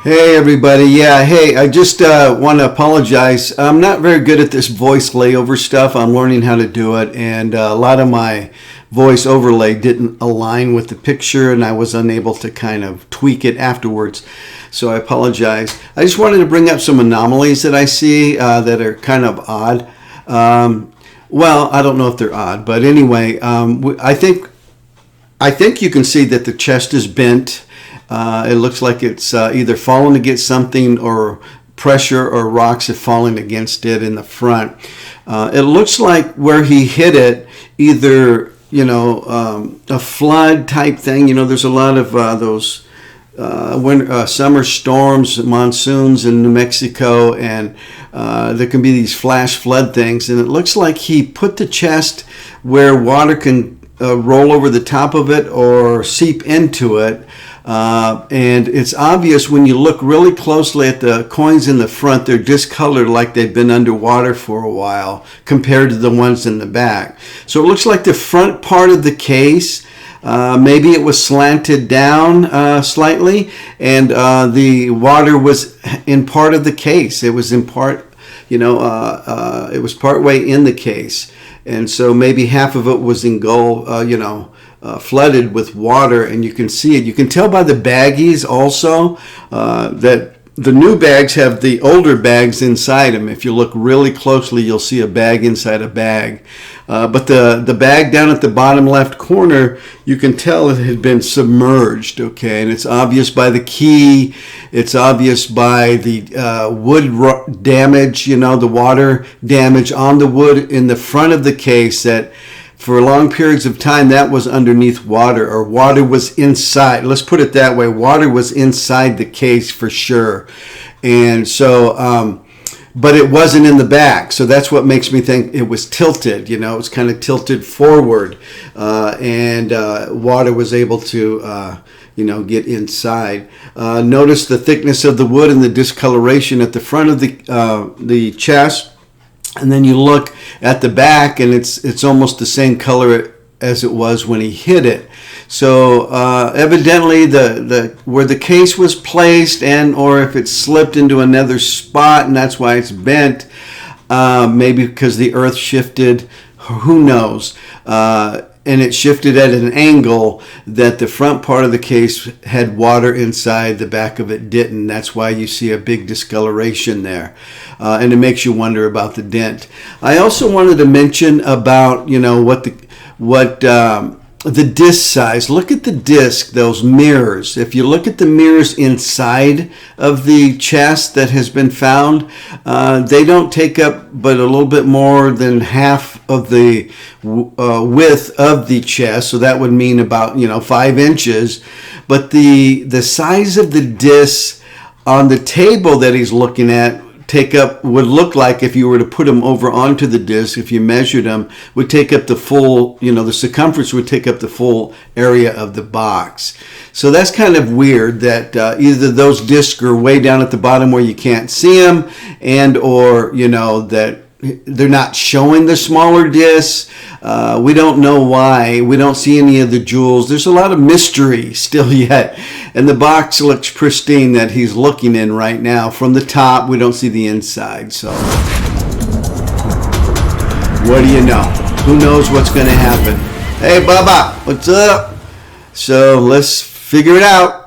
Hey everybody, yeah, hey, I just want to apologize. I'm not very good at this voice layover stuff. I'm learning how to do it, and a lot of my voice overlay didn't align with the picture, and I was unable to kind of tweak it afterwards. So I apologize. I just wanted to bring up some anomalies that I see that are kind of odd. Well, I don't know if they're odd, but anyway, I think you can see that the chest is bent. It looks like it's either fallen against something, or pressure or rocks have fallen against it in the front. It looks like where he hit it, either a flood type thing. There's a lot of those summer storms, monsoons in New Mexico, and there can be these flash flood things. And it looks like he put the chest where water can roll over the top of it or seep into it. And it's obvious when you look really closely at the coins in the front, they're discolored, like they've been underwater for a while compared to the ones in the back. So it looks like the front part of the case, maybe it was slanted down slightly, and the water was in part of the case. It was in part, it was part way in the case. And so maybe half of it was flooded with water, and you can see it. You can tell by the baggies also that the new bags have the older bags inside them. If you look really closely, you'll see a bag inside a bag. But the bag down at the bottom left corner, you can tell it had been submerged, okay? And it's obvious by the key. It's obvious by the wood damage, the water damage on the wood in the front of the case, that for long periods of time, that was underneath water, or water was inside. Let's put it that way. Water was inside the case for sure. And so, but it wasn't in the back. So that's what makes me think it was tilted. It was kind of tilted forward. And water was able to, get inside. Notice the thickness of the wood and the discoloration at the front of the chest. And then you look at the back, and it's almost the same color as it was when he hit it. So evidently, the where the case was placed, or if it slipped into another spot, and that's why it's bent. Maybe because the earth shifted. Who knows? And it shifted at an angle that the front part of the case had water inside, the back of it didn't. That's why you see a big discoloration there. And it makes you wonder about the dent. I also wanted to mention about, what the disc size. Look at the disc, those mirrors. If you look at the mirrors inside of the chest that has been found, they don't take up but a little bit more than half of the width of the chest. So that would mean about 5 inches. But the size of the disc on the table that he's looking at would look like, if you were to put them over onto the disc, if you measured them, would take up the full, the circumference would take up the full area of the box. So that's kind of weird that either those discs are way down at the bottom where you can't see them, or that they're not showing the smaller discs. We don't know why. We don't see any of the jewels. There's a lot of mystery still yet. And the box looks pristine that he's looking in right now. From the top, we don't see the inside. So what do you know? Who knows what's going to happen? Hey, Bubba, what's up? So let's figure it out.